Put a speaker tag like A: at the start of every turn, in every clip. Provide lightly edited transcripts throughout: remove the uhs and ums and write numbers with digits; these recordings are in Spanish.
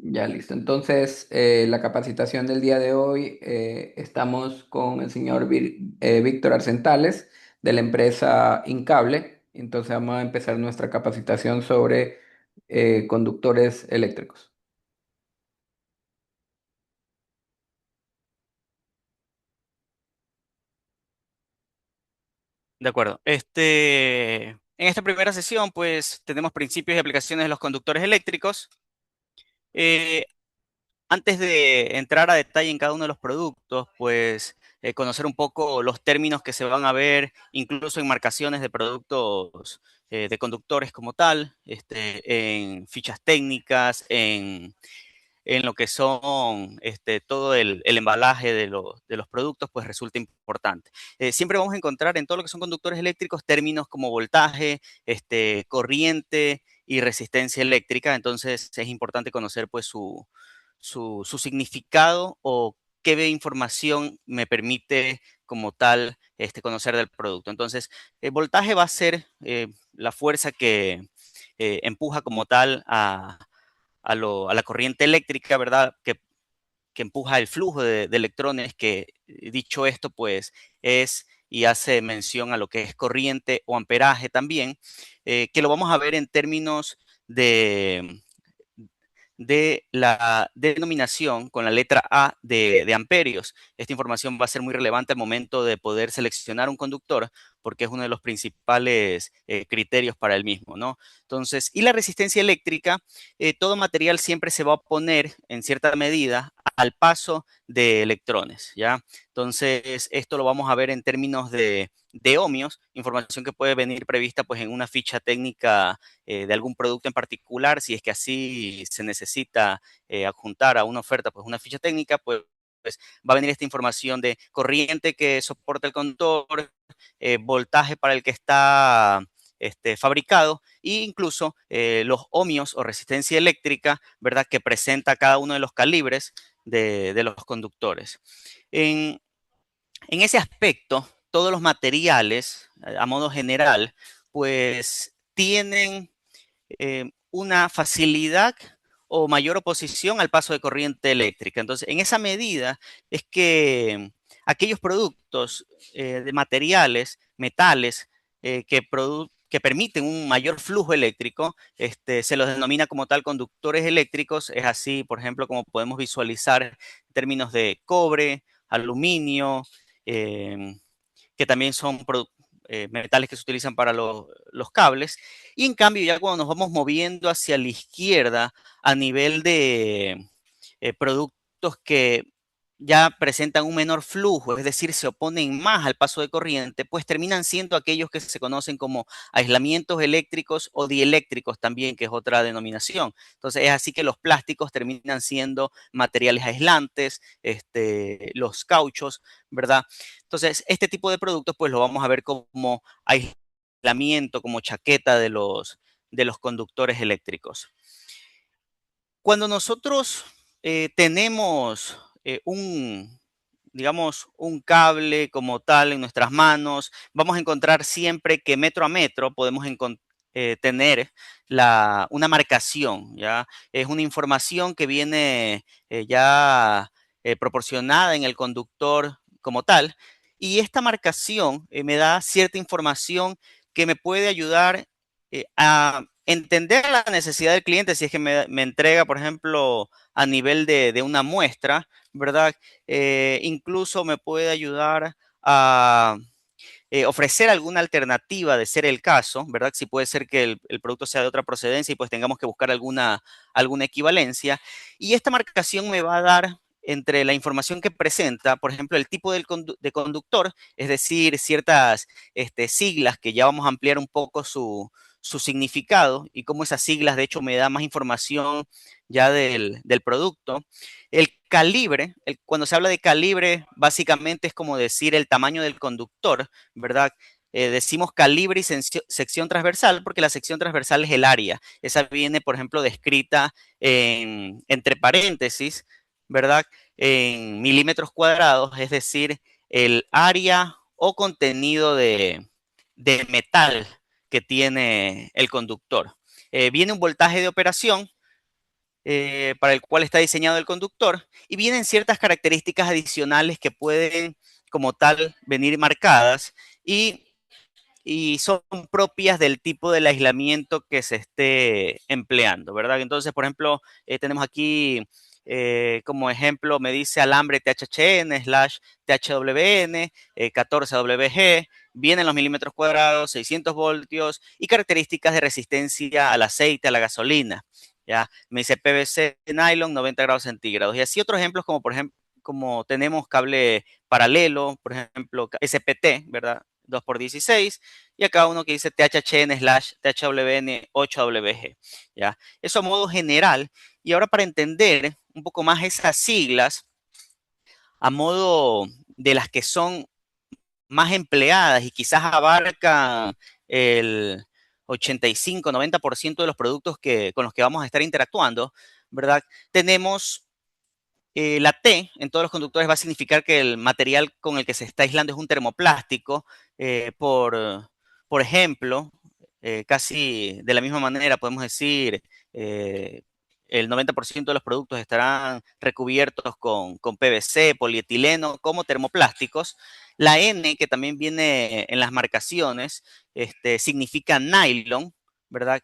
A: Ya listo. Entonces, la capacitación del día de hoy, estamos con el señor Víctor Arcentales de la empresa Incable. Entonces, vamos a empezar nuestra capacitación sobre conductores eléctricos.
B: De acuerdo. En esta primera sesión, pues tenemos principios y aplicaciones de los conductores eléctricos. Eh, Antes de entrar a detalle en cada uno de los productos, pues conocer un poco los términos que se van a ver, incluso en marcaciones de productos de conductores como tal, en fichas técnicas, en lo que son todo el embalaje de los productos, pues resulta importante. Siempre vamos a encontrar en todo lo que son conductores eléctricos términos como voltaje, corriente y resistencia eléctrica. Entonces es importante conocer pues su significado o qué información me permite como tal conocer del producto. Entonces, el voltaje va a ser la fuerza que empuja como tal a la corriente eléctrica, ¿verdad? Que empuja el flujo de electrones, que dicho esto, pues es y hace mención a lo que es corriente o amperaje también, que lo vamos a ver en términos de, de la denominación con la letra A de amperios. Esta información va a ser muy relevante al momento de poder seleccionar un conductor porque es uno de los principales criterios para el mismo, ¿no? Entonces, y la resistencia eléctrica, todo material siempre se va a oponer en cierta medida al paso de electrones, ¿ya? Entonces, esto lo vamos a ver en términos de ohmios, información que puede venir prevista pues en una ficha técnica de algún producto en particular, si es que así se necesita adjuntar a una oferta, pues una ficha técnica, pues va a venir esta información de corriente que soporta el conductor, voltaje para el que está fabricado e incluso los ohmios o resistencia eléctrica, ¿verdad? Que presenta cada uno de los calibres de los conductores. En, en ese aspecto, todos los materiales, a modo general, pues tienen una facilidad o mayor oposición al paso de corriente eléctrica. Entonces, en esa medida es que aquellos productos de materiales, metales, que permiten un mayor flujo eléctrico, se los denomina como tal conductores eléctricos. Es así, por ejemplo, como podemos visualizar en términos de cobre, aluminio, eh, que también son metales que se utilizan para los cables. Y en cambio, ya cuando nos vamos moviendo hacia la izquierda a nivel de productos que ya presentan un menor flujo, es decir, se oponen más al paso de corriente, pues terminan siendo aquellos que se conocen como aislamientos eléctricos o dieléctricos también, que es otra denominación. Entonces es así que los plásticos terminan siendo materiales aislantes, los cauchos, ¿verdad? Entonces, este tipo de productos, pues lo vamos a ver como aislamiento, como chaqueta de los conductores eléctricos. Cuando nosotros tenemos digamos, un cable como tal en nuestras manos, vamos a encontrar siempre que metro a metro podemos tener una marcación, ¿ya? Es una información que viene ya proporcionada en el conductor como tal, y esta marcación me da cierta información que me puede ayudar a entender la necesidad del cliente si es que me entrega, por ejemplo, a nivel de una muestra, ¿verdad? Incluso me puede ayudar a ofrecer alguna alternativa de ser el caso, ¿verdad? Si puede ser que el producto sea de otra procedencia y pues tengamos que buscar alguna equivalencia. Y esta marcación me va a dar entre la información que presenta, por ejemplo, el tipo de conductor, es decir, ciertas siglas que ya vamos a ampliar un poco su significado y cómo esas siglas de hecho me da más información ya del producto. El calibre, cuando se habla de calibre, básicamente es como decir el tamaño del conductor, ¿verdad? Decimos calibre y sección transversal porque la sección transversal es el área. Esa viene, por ejemplo, descrita entre paréntesis, ¿verdad? En milímetros cuadrados, es decir, el área o contenido de metal que tiene el conductor. Viene un voltaje de operación, para el cual está diseñado el conductor, y vienen ciertas características adicionales que pueden como tal venir marcadas y son propias del tipo del aislamiento que se esté empleando, ¿verdad? Entonces, por ejemplo, tenemos aquí como ejemplo, me dice alambre THCN/THWN, 14WG, vienen los milímetros cuadrados, 600 voltios y características de resistencia al aceite, a la gasolina. ¿Ya? Me dice PVC nylon 90 grados centígrados. Y así otros ejemplos como por ejemplo, como tenemos cable paralelo, por ejemplo, SPT, ¿verdad? 2x16, y acá uno que dice THCN/THWN 8WG, ¿ya? Eso a modo general. Y ahora para entender un poco más esas siglas, a modo de las que son más empleadas y quizás abarcan el 85-90% de los productos con los que vamos a estar interactuando, ¿verdad? Tenemos la T en todos los conductores va a significar que el material con el que se está aislando es un termoplástico. Por ejemplo, casi de la misma manera podemos decir eh, el 90% de los productos estarán recubiertos con PVC, polietileno, como termoplásticos. La N, que también viene en las marcaciones, significa nylon, ¿verdad?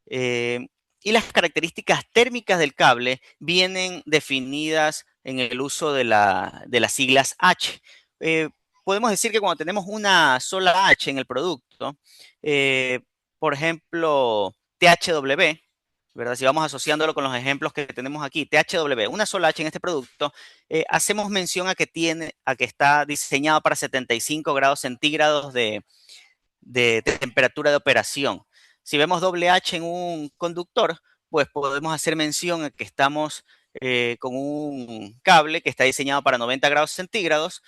B: Eh, y las características térmicas del cable vienen definidas en el uso de las siglas H. Eh, Podemos decir que cuando tenemos una sola H en el producto, eh, por ejemplo, THW, ¿verdad? Si vamos asociándolo con los ejemplos que tenemos aquí, THW, una sola H en este producto, hacemos mención a que está diseñado para 75 grados centígrados de temperatura de operación. Si vemos doble H en un conductor, pues podemos hacer mención a que estamos con un cable que está diseñado para 90 grados centígrados,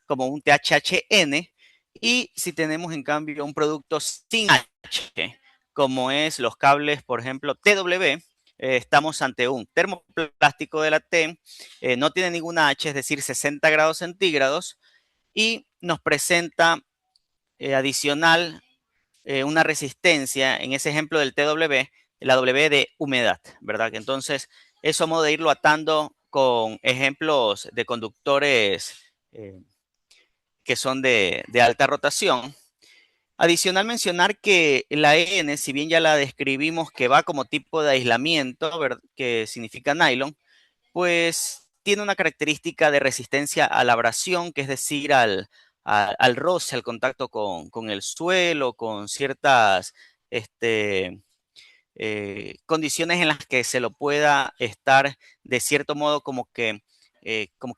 B: como un THHN, y si tenemos en cambio un producto sin H, como es los cables, por ejemplo, TW, estamos ante un termoplástico de la T, no tiene ninguna H, es decir, 60 grados centígrados, y nos presenta adicional una resistencia, en ese ejemplo del TW, la W de humedad, ¿verdad? Entonces, eso a modo de irlo atando con ejemplos de conductores que son de alta rotación. Adicional mencionar que la EN, si bien ya la describimos que va como tipo de aislamiento, ¿verdad? Que significa nylon, pues tiene una característica de resistencia a la abrasión, que es decir, al roce, al contacto con el suelo, con ciertas este, condiciones en las que se lo pueda estar de cierto modo como que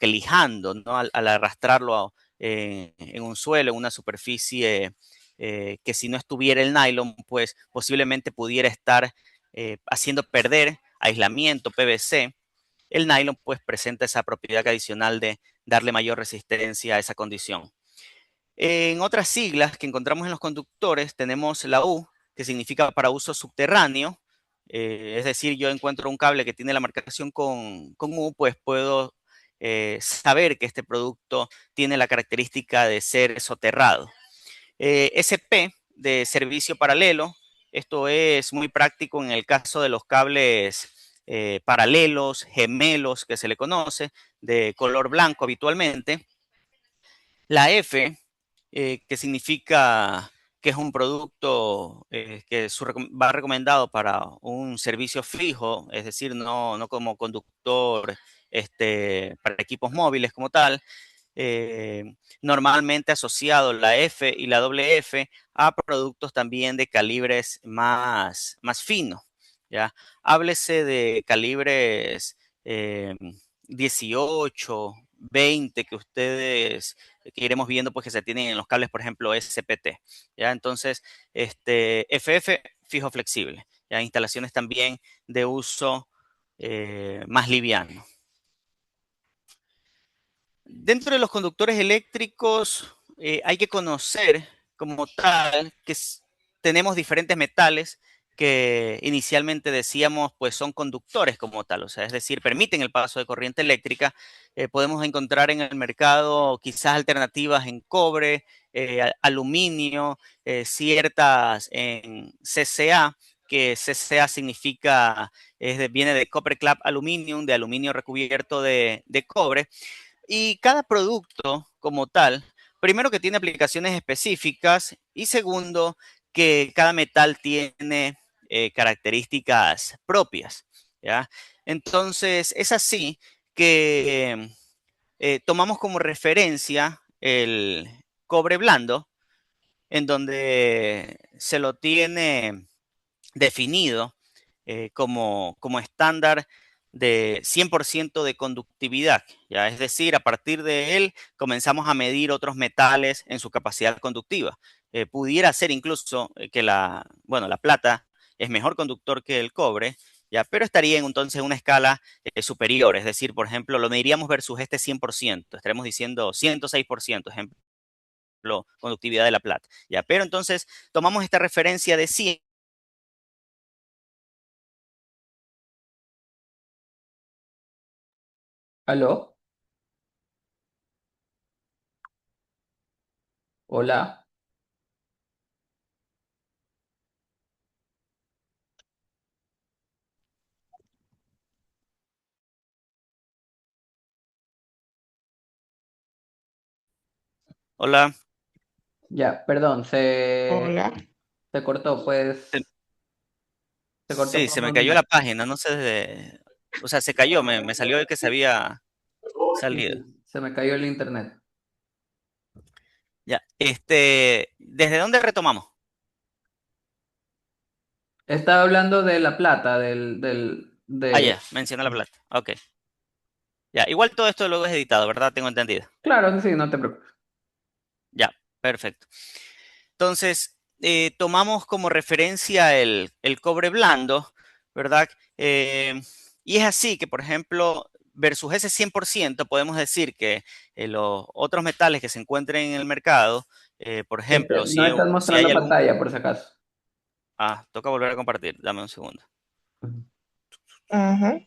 B: lijando, ¿no? Al arrastrarlo en un suelo, en una superficie que si no estuviera el nylon, pues posiblemente pudiera estar haciendo perder aislamiento, PVC. El nylon pues presenta esa propiedad adicional de darle mayor resistencia a esa condición. En otras siglas que encontramos en los conductores tenemos la U, que significa para uso subterráneo. Es decir, yo encuentro un cable que tiene la marcación con U, pues puedo saber que este producto tiene la característica de ser soterrado. SP de servicio paralelo. Esto es muy práctico en el caso de los cables paralelos, gemelos, que se le conoce, de color blanco habitualmente. La F, que significa que es un producto que va recomendado para un servicio fijo, es decir, no como conductor para equipos móviles como tal, normalmente asociado la F y la doble F a productos también de calibres más finos. ¿Ya? Háblese de calibres eh, 18, 20 que ustedes que iremos viendo pues que se tienen en los cables, por ejemplo, SPT. ¿Ya? Entonces, FF fijo flexible. ¿Ya? Instalaciones también de uso más liviano. Dentro de los conductores eléctricos hay que conocer como tal que tenemos diferentes metales que inicialmente decíamos pues son conductores como tal, o sea, es decir, permiten el paso de corriente eléctrica. Podemos encontrar en el mercado quizás alternativas en cobre, aluminio, ciertas en CCA, que CCA significa, viene de Copper Clad Aluminium, de aluminio recubierto de cobre. Y cada producto como tal, primero que tiene aplicaciones específicas y segundo que cada metal tiene características propias, ¿ya? Entonces, es así que tomamos como referencia el cobre blando, en donde se lo tiene definido como estándar de 100% de conductividad, ¿ya? Es decir, a partir de él comenzamos a medir otros metales en su capacidad conductiva. Pudiera ser incluso que bueno, la plata es mejor conductor que el cobre, ¿ya? Pero estaría en entonces una escala superior, es decir, por ejemplo, lo mediríamos versus este 100%, estaremos diciendo 106%, ejemplo, conductividad de la plata, ¿ya? Pero entonces tomamos esta referencia de 100.
A: ¿Aló? Hola.
B: Hola.
A: Ya, perdón,
C: Hola.
A: se cortó, pues, se cortó
B: Sí,
A: por
B: se me
A: unos
B: cayó la
A: minutos.
B: página, no sé o sea, se cayó, me salió el que se había
A: Sí,
B: salido.
A: sí, se me cayó el internet.
B: Ya, ¿desde dónde retomamos?
A: Estaba hablando de la plata,
B: Ah, ya, menciona la plata. Ok, ya, igual todo esto luego es editado, ¿verdad? Tengo entendido.
A: Claro que sí, no te preocupes.
B: Ya, perfecto. Entonces, tomamos como referencia el cobre blando, ¿verdad? Y es así que, por ejemplo, versus ese 100%, podemos decir que los otros metales que se encuentren en el mercado, por ejemplo,
A: No estás
B: si hay
A: mostrando
B: algún...
A: pantalla, por si acaso.
B: Ah, toca volver a compartir, dame un segundo.
A: Ujú.
C: Ajá.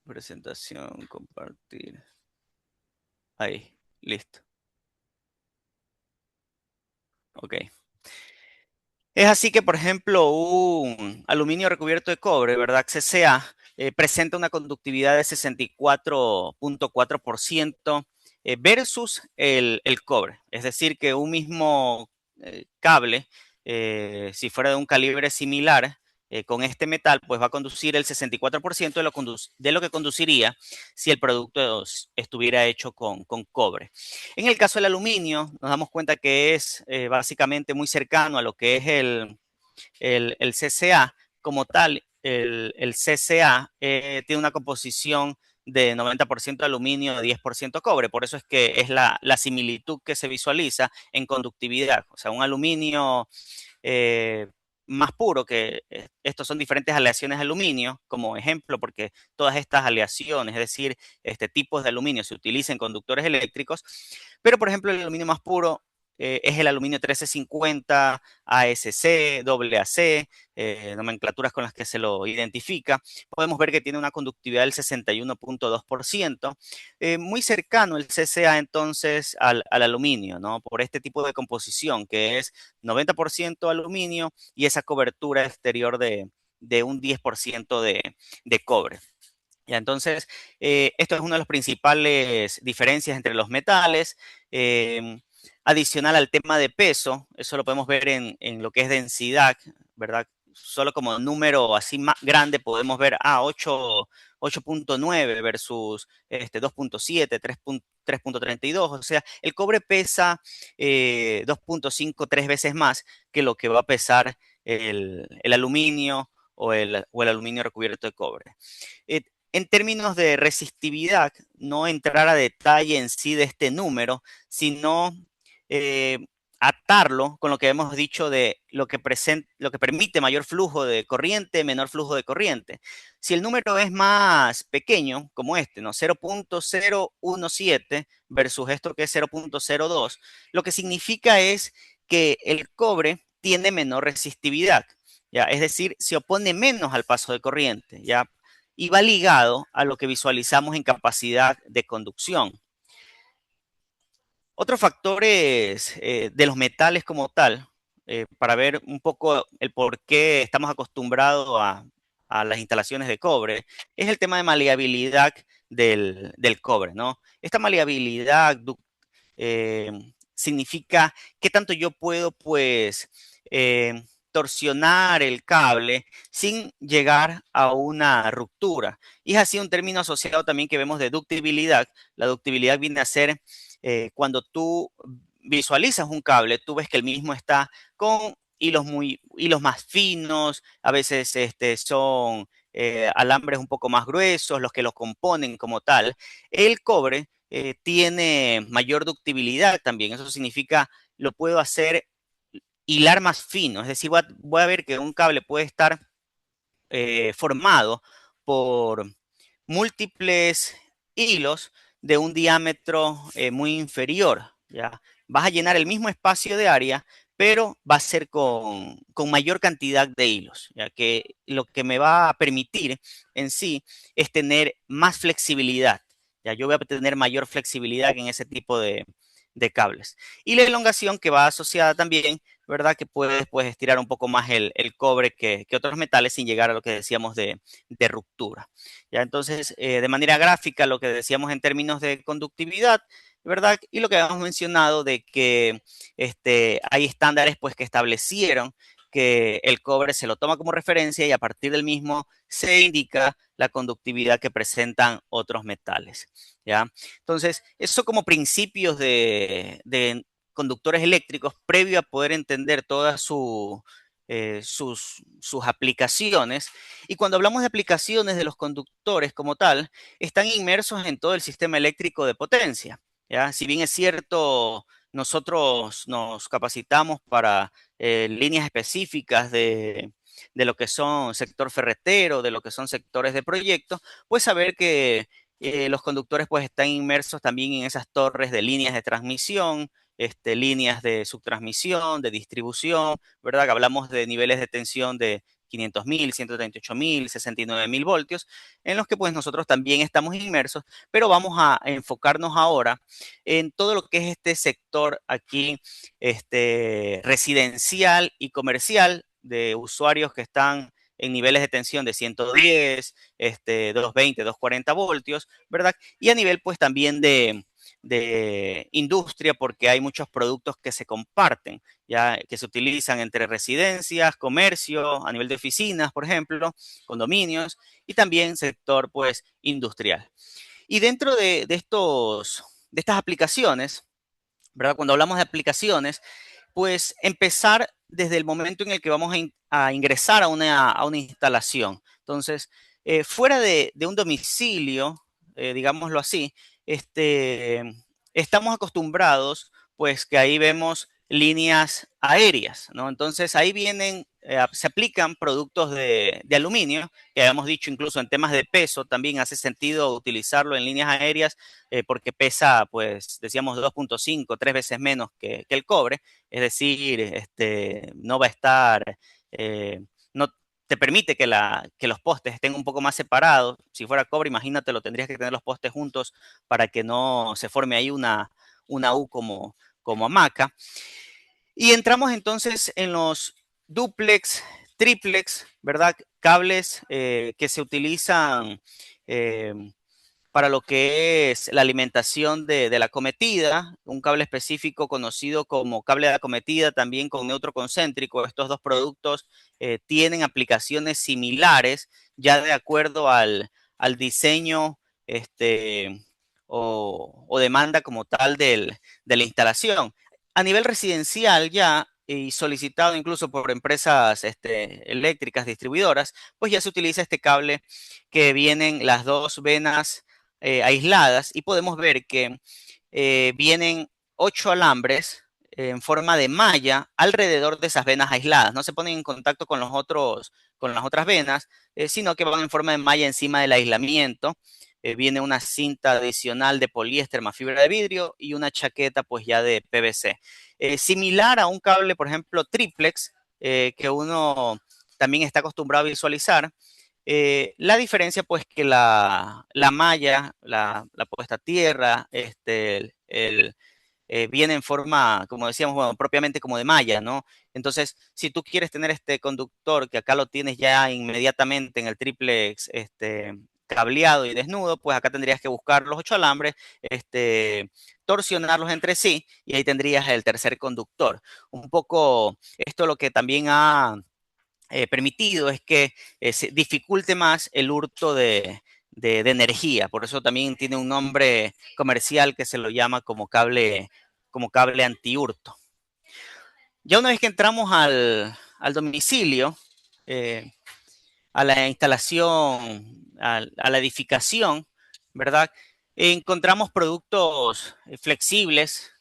B: Presentación, compartir. Ahí, listo. Ok. Es así que, por ejemplo, un aluminio recubierto de cobre, ¿verdad? CCA, presenta una conductividad de 64.4% versus el cobre. Es decir, que un mismo cable, si fuera de un calibre similar, con este metal, pues va a conducir el 64% de lo que conduciría si el producto estuviera hecho con cobre. En el caso del aluminio, nos damos cuenta que es básicamente muy cercano a lo que es el CCA como tal. El CCA tiene una composición de 90% aluminio, y 10% cobre. Por eso es que es la similitud que se visualiza en conductividad. O sea, un aluminio eh, más puro, que estos son diferentes aleaciones de aluminio, como ejemplo, porque todas estas aleaciones, es decir, tipos de aluminio se utilizan en conductores eléctricos, pero por ejemplo el aluminio más puro es el aluminio 1350, ASC, AAC, nomenclaturas con las que se lo identifica. Podemos ver que tiene una conductividad del 61.2%, muy cercano el CCA entonces al aluminio, ¿no? Por este tipo de composición que es 90% aluminio y esa cobertura exterior de un 10% de cobre. Ya, entonces, esto es una de las principales diferencias entre los metales. Eh, Adicional al tema de peso, eso lo podemos ver en lo que es densidad, ¿verdad? Solo como número así más grande podemos ver 8.9 versus 2.7, 3.32. O sea, el cobre pesa 2.5, 3 veces más que lo que va a pesar el aluminio o el aluminio recubierto de cobre. Eh, en términos de resistividad, no entrar a detalle en sí de este número, sino eh, atarlo con lo que hemos dicho de lo que permite mayor flujo de corriente, menor flujo de corriente. Si el número es más pequeño, como este, ¿no? 0.017 versus esto que es 0.02, lo que significa es que el cobre tiene menor resistividad, ¿ya? Es decir, se opone menos al paso de corriente, ¿ya? Y va ligado a lo que visualizamos en capacidad de conducción. Otros factores de los metales como tal, para ver un poco el por qué estamos acostumbrados a las instalaciones de cobre, es el tema de maleabilidad del cobre, ¿no? Esta maleabilidad eh, significa qué tanto yo puedo, pues, torsionar el cable sin llegar a una ruptura. Y es así un término asociado también que vemos de ductibilidad. La ductibilidad viene a ser cuando tú visualizas un cable, tú ves que el mismo está con hilos más finos, a veces son alambres un poco más gruesos, los que los componen como tal. El cobre tiene mayor ductibilidad también. Eso significa lo puedo hacer hilar más fino. Es decir, voy a ver que un cable puede estar formado por múltiples hilos de un diámetro muy inferior. ¿Ya? Vas a llenar el mismo espacio de área, pero va a ser con mayor cantidad de hilos, ya que lo que me va a permitir en sí es tener más flexibilidad. Ya yo voy a tener mayor flexibilidad en ese tipo de cables. Y la elongación que va asociada también, ¿verdad? Que puedes pues, estirar un poco más el cobre que otros metales sin llegar a lo que decíamos de ruptura. ¿Ya? Entonces, de manera gráfica, lo que decíamos en términos de conductividad, ¿verdad? Y lo que habíamos mencionado de que hay estándares pues, que establecieron que el cobre se lo toma como referencia y a partir del mismo se indica la conductividad que presentan otros metales. ¿Ya? Entonces, eso como principios de conductores eléctricos previo a poder entender todas sus aplicaciones. Y cuando hablamos de aplicaciones de los conductores como tal, están inmersos en todo el sistema eléctrico de potencia. ¿Ya? Si bien es cierto, nosotros nos capacitamos para líneas específicas de lo que son sector ferretero, de lo que son sectores de proyecto, pues saber que los conductores pues están inmersos también en esas torres de líneas de transmisión, líneas de subtransmisión, de distribución, ¿verdad? Que hablamos de niveles de tensión de 500.000, 138.000, 69.000 voltios, en los que pues nosotros también estamos inmersos, pero vamos a enfocarnos ahora en todo lo que es este sector aquí, residencial y comercial de usuarios que están en niveles de tensión de 110, 220, 240 voltios, ¿verdad? Y a nivel pues también de industria, porque hay muchos productos que se comparten, ya que se utilizan entre residencias, comercio, a nivel de oficinas, por ejemplo, condominios, y también sector pues industrial. Y dentro de estas aplicaciones, ¿verdad? Cuando hablamos de aplicaciones, pues empezar desde el momento en el que vamos a ingresar a una instalación. Entonces, fuera de un domicilio, digámoslo así, este, estamos acostumbrados, pues que ahí vemos líneas aéreas, ¿no? Entonces ahí vienen, se aplican productos de aluminio, que habíamos dicho incluso en temas de peso, también hace sentido utilizarlo en líneas aéreas porque pesa, pues decíamos 2.5, 3 veces menos que el cobre, es decir, no va a estar, no te permite que los postes estén un poco más separados. Si fuera cobre, imagínate, lo tendrías que tener los postes juntos para que no se forme ahí una U como hamaca. Y entramos entonces en los duplex, triplex, ¿verdad? Cables que se utilizan eh, para lo que es la alimentación de la acometida, un cable específico conocido como cable de acometida, también con neutro concéntrico. Estos dos productos tienen aplicaciones similares, ya de acuerdo al diseño o demanda como tal de la instalación. A nivel residencial ya, y solicitado incluso por empresas eléctricas distribuidoras, pues ya se utiliza este cable que vienen las dos venas aisladas y podemos ver que vienen 8 alambres en forma de malla alrededor de esas venas aisladas. No se ponen en contacto con las otras venas, sino que van en forma de malla encima del aislamiento. Viene una cinta adicional de poliéster más fibra de vidrio y una chaqueta pues ya de PVC. Similar a un cable, por ejemplo, triplex, que uno también está acostumbrado a visualizar, la diferencia, pues, que la malla, la puesta a tierra, viene en forma, como decíamos, bueno, propiamente como de malla, ¿no? Entonces, si tú quieres tener este conductor, que acá lo tienes ya inmediatamente en el triplex, cableado y desnudo, pues acá tendrías que buscar los 8 alambres, torsionarlos entre sí y ahí tendrías el tercer conductor. Un poco esto lo que también ha permitido es que se dificulte más el hurto de energía. Por eso también tiene un nombre comercial que se lo llama como cable antihurto. Ya una vez que entramos al domicilio, eh, a la instalación, a la edificación, ¿verdad? Encontramos productos eh, flexibles,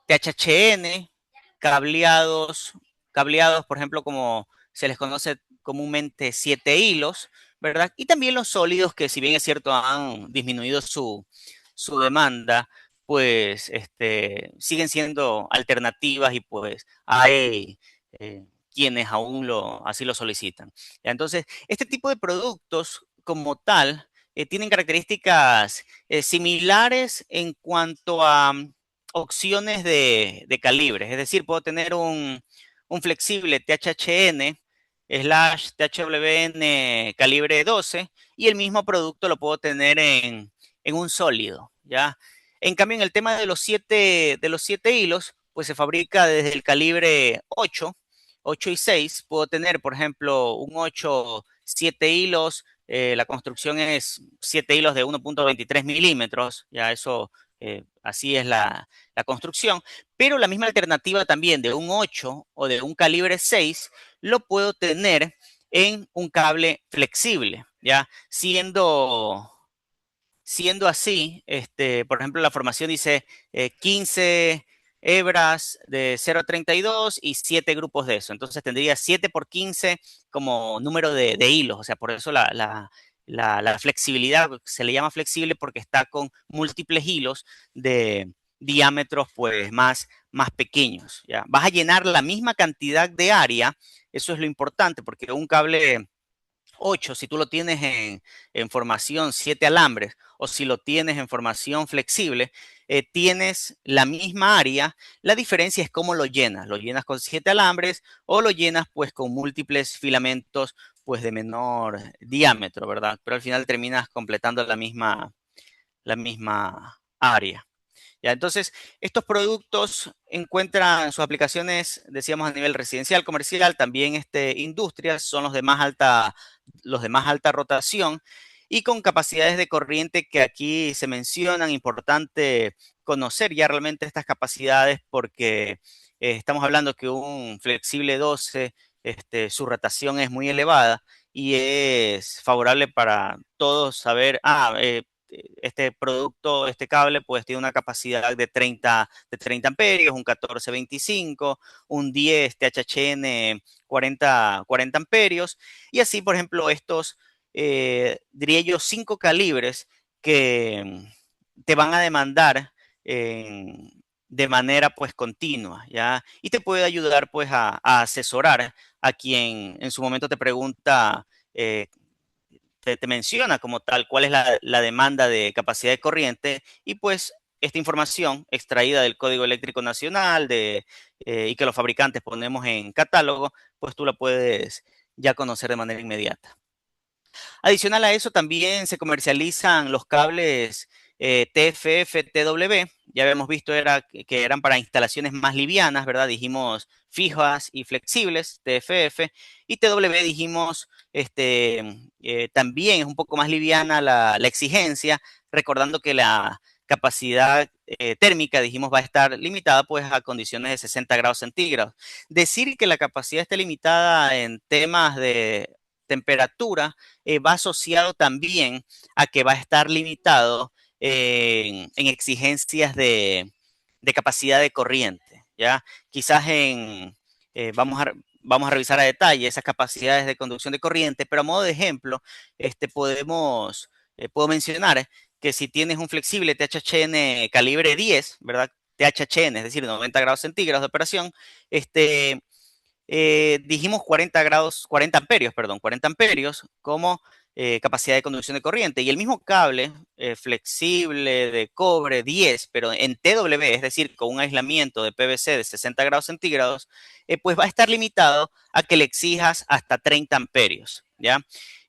B: THCN, cableados, cableados, por ejemplo, como se les conoce comúnmente 7 hilos, ¿verdad? Y también los sólidos que, si bien es cierto, han disminuido su demanda, pues siguen siendo alternativas y pues hay quienes aún así lo solicitan. ¿Ya? Entonces, este tipo de productos como tal tienen características similares en cuanto a opciones de calibres. Es decir, puedo tener un flexible THHN / THWN calibre 12 y el mismo producto lo puedo tener en un sólido, ¿ya? En cambio, en el tema de los siete hilos, pues se fabrica desde el calibre 8 y 6. Puedo tener, por ejemplo, un 8, 7 hilos, la construcción es 7 hilos de 1.23 milímetros, ya eso, así es la construcción, pero la misma alternativa también de un 8 o de un calibre 6 lo puedo tener en un cable flexible, ya siendo así, por ejemplo, la formación dice 15 hebras de 0,32 y 7 grupos de eso. Entonces tendría 7 por 15 como número de hilos. O sea, por eso la flexibilidad se le llama flexible porque está con múltiples hilos de diámetros pues más pequeños. ¿Ya? Vas a llenar la misma cantidad de área. Eso es lo importante porque un cable 8, si tú lo tienes en formación 7 alambres o si lo tienes en formación flexible, tienes la misma área. La diferencia es cómo lo llenas. Lo llenas con 7 alambres o lo llenas pues con múltiples filamentos pues de menor diámetro, ¿verdad? Pero al final terminas completando la misma área. ¿Ya? Entonces, estos productos encuentran sus aplicaciones, decíamos, a nivel residencial, comercial, también industrias, son los de más alta rotación y con capacidades de corriente que aquí se mencionan. Importante conocer ya realmente estas capacidades porque estamos hablando que un flexible 12, su rotación es muy elevada y es favorable para todos saber, este producto, este cable, pues tiene una capacidad de 30 amperios, un 1425, un 10 THCN 40 amperios, y así, por ejemplo, estos, diría yo, 5 calibres que te van a demandar de manera pues continua, ¿ya? Y te puede ayudar pues a asesorar a quien en su momento te pregunta te menciona como tal cuál es la demanda de capacidad de corriente y pues esta información extraída del Código Eléctrico Nacional y que los fabricantes ponemos en catálogo, pues tú la puedes ya conocer de manera inmediata. Adicional a eso, también se comercializan los cables TFF, TW. Ya habíamos visto que eran para instalaciones más livianas, ¿verdad? Dijimos fijas y flexibles, TFF. Y TW dijimos, también es un poco más liviana la exigencia, recordando que la capacidad térmica, dijimos, va a estar limitada pues a condiciones de 60 grados centígrados. Decir que la capacidad esté limitada en temas de temperatura va asociado también a que va a estar limitado en exigencias de capacidad de corriente, ¿ya? Quizás vamos a revisar a detalle esas capacidades de conducción de corriente, pero a modo de ejemplo, puedo mencionar que si tienes un flexible THCN calibre 10, ¿verdad? THCN, es decir, 90 grados centígrados de operación, dijimos 40 amperios, perdón, 40 amperios como capacidad de conducción de corriente. Y el mismo cable flexible de cobre 10, pero en TW, es decir, con un aislamiento de PVC de 60 grados centígrados, pues va a estar limitado a que le exijas hasta 30 amperios, ¿ya?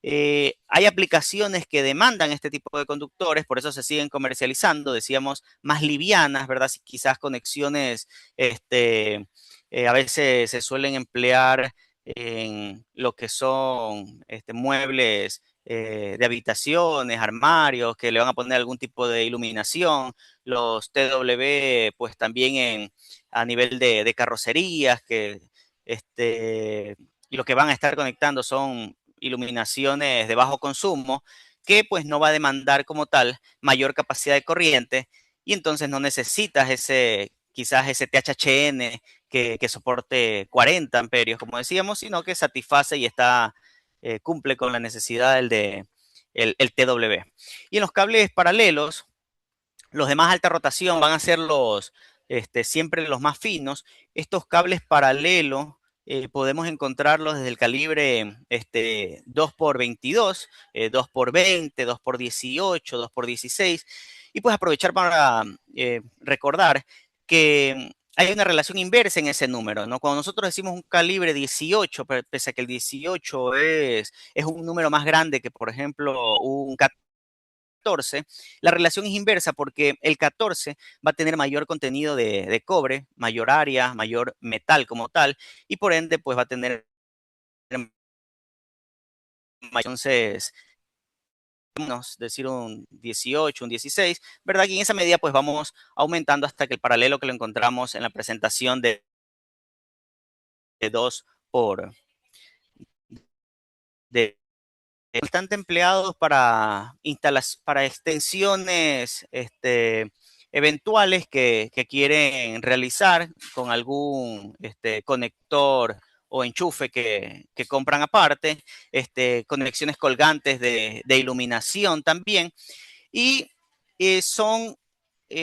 B: Hay aplicaciones que demandan este tipo de conductores, por eso se siguen comercializando, decíamos, más livianas, ¿verdad? Quizás conexiones, a veces se suelen emplear en lo que son muebles de habitaciones, armarios, que le van a poner algún tipo de iluminación, los TW, pues también a nivel de carrocerías, que y lo que van a estar conectando son iluminaciones de bajo consumo, que pues no va a demandar como tal mayor capacidad de corriente, y entonces no necesitas quizás ese THN que soporte 40 amperios, como decíamos, sino que satisface y cumple con la necesidad el TW. Y en los cables paralelos, los de más alta rotación van a ser siempre los más finos. Estos cables paralelos podemos encontrarlos desde el calibre 2x22, 2x20, 2x18, 2x16. Y pues aprovechar para recordar que hay una relación inversa en ese número, ¿no? Cuando nosotros decimos un calibre 18, pese a que el 18 es un número más grande que, por ejemplo, un 14, la relación es inversa porque el 14 va a tener mayor contenido de cobre, mayor área, mayor metal como tal, y por ende, pues va a tener entonces, decir un 18, un 16, ¿verdad? Y en esa medida, pues vamos aumentando hasta que el paralelo que lo encontramos en la presentación de 2 por de bastante empleados para extensiones eventuales que quieren realizar con algún conector o enchufe que compran aparte, conexiones colgantes de iluminación también, y son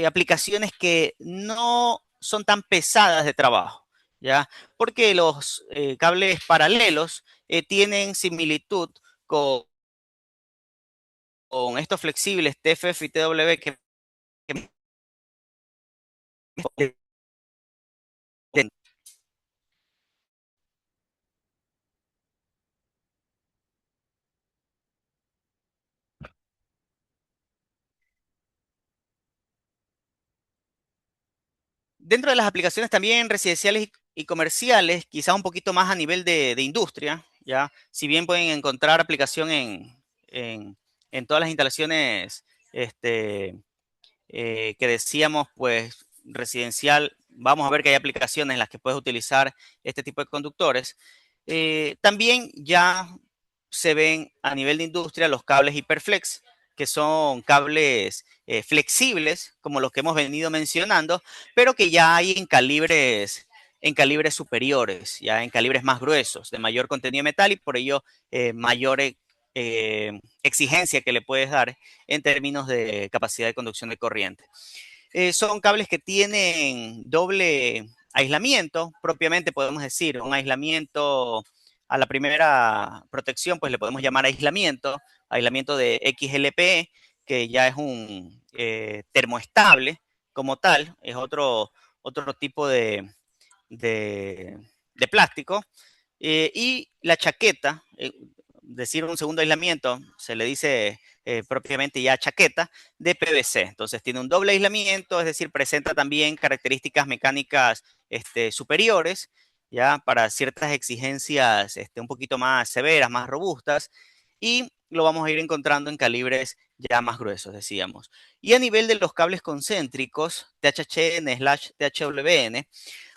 B: aplicaciones que no son tan pesadas de trabajo, ¿ya? Porque los cables paralelos tienen similitud con, con estos flexibles TFF y TW que dentro de las aplicaciones también residenciales y comerciales, quizás un poquito más a nivel de industria, ¿ya? Si bien pueden encontrar aplicación en todas las instalaciones que decíamos, pues residencial, vamos a ver que hay aplicaciones en las que puedes utilizar este tipo de conductores. También ya se ven a nivel de industria los cables Hyperflex, que son cables flexibles, como los que hemos venido mencionando, pero que ya hay en calibres superiores, ya en calibres más gruesos, de mayor contenido de metal y por ello mayor exigencia que le puedes dar en términos de capacidad de conducción de corriente. Son cables que tienen doble aislamiento, propiamente podemos decir, un aislamiento a la primera protección, pues le podemos llamar aislamiento de XLPE, que ya es un termoestable como tal, es otro tipo de, de plástico. Y la chaqueta, decir un segundo aislamiento, se le dice propiamente ya chaqueta de PVC. Entonces tiene un doble aislamiento, es decir, presenta también características mecánicas superiores, ya para ciertas exigencias un poquito más severas, más robustas, y lo vamos a ir encontrando en calibres ya más gruesos, decíamos. Y a nivel de los cables concéntricos, THCN/THWN,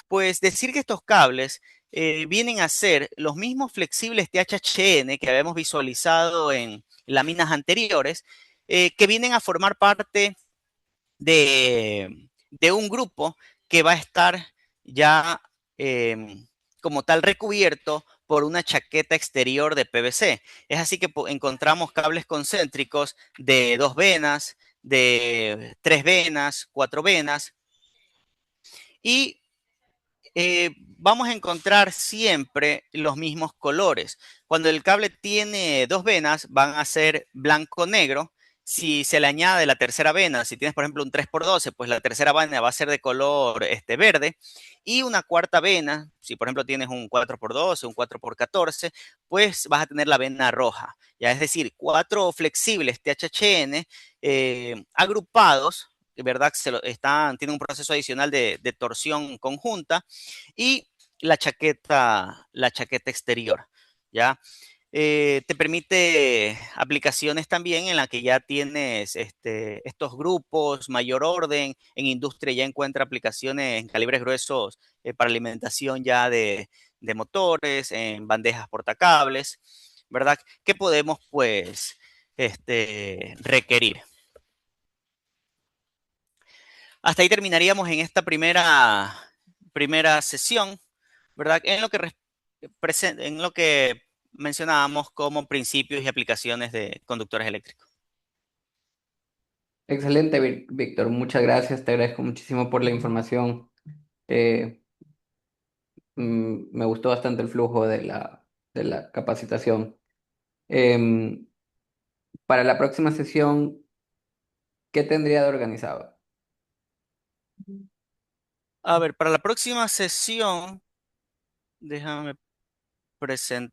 B: pues decir que estos cables vienen a ser los mismos flexibles THCN que habíamos visualizado en láminas anteriores, que vienen a formar parte de un grupo que va a estar ya como tal recubierto por una chaqueta exterior de PVC. Es así que encontramos cables concéntricos de 2 venas, de 3 venas, 4 venas, y vamos a encontrar siempre los mismos colores. Cuando el cable tiene dos venas, van a ser blanco-negro. Si se le añade la tercera vena, si tienes por ejemplo un 3x12, pues la tercera vena va a ser de color verde. Y una cuarta vena, si por ejemplo tienes un 4x12, un 4x14, pues vas a tener la vena roja. Ya es decir, cuatro flexibles THCN agrupados, ¿verdad? Tienen un proceso adicional de torsión conjunta y la chaqueta exterior, ¿ya? Te permite aplicaciones también en las que ya tienes estos grupos, mayor orden. En industria ya encuentra aplicaciones en calibres gruesos para alimentación ya de motores, en bandejas portacables, ¿verdad? ¿Qué podemos, pues, requerir? Hasta ahí terminaríamos en esta primera sesión, ¿verdad? En lo que mencionábamos como principios y aplicaciones de conductores eléctricos.
A: Excelente, Víctor. Muchas gracias. Te agradezco muchísimo por la información. Eh, Me gustó bastante el flujo de la capacitación. Em, para la próxima sesión, ¿qué tendría de organizado?
B: A ver, para la próxima sesión, déjame presentarla.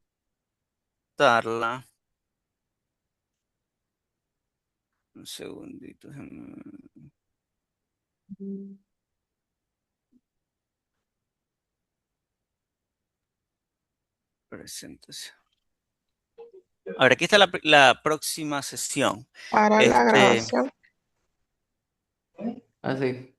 B: Un segundito. Presentación. A ver, aquí está la próxima sesión.
C: Para la
B: Este,
C: grabación.
A: Así.